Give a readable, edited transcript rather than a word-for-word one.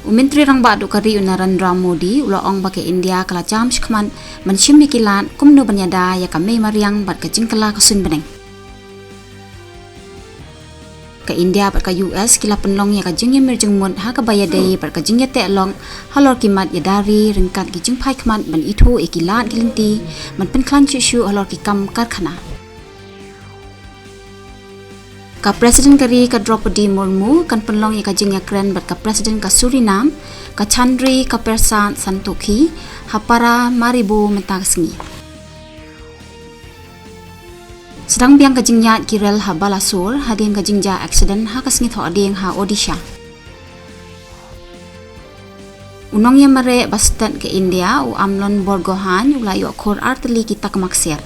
Menteri rang ba duk kari Narendra Modi ulaong ba ke India kala jam shkman menshim mikilan kumno banyada ya kami mariang bat ke jingkala kasun beneng. Ke India bat ke US kila penlong ya ka jingye mirjeng mun ha ka bayadai bat ke jingye te long halor kimat ya dari ringkat ki jingpai kman ban itu ikilan kilinti man penklan chu halor ki kam karkhana. Ka Presiden kari ka Draupadi Murmu kan penlong ya ka jingya kren bat ka Presiden ka Surinam ka Chandri ka Persan Santokhi hapara maribu mentasngi. Sedang biang ka jingya kirel ha Balasur hadin ka jingja accident ha kasngi tho ading ha Odisha. Unong ya mare bastan ke India u amlon borgohan ulayo khor artli kita kemaksir.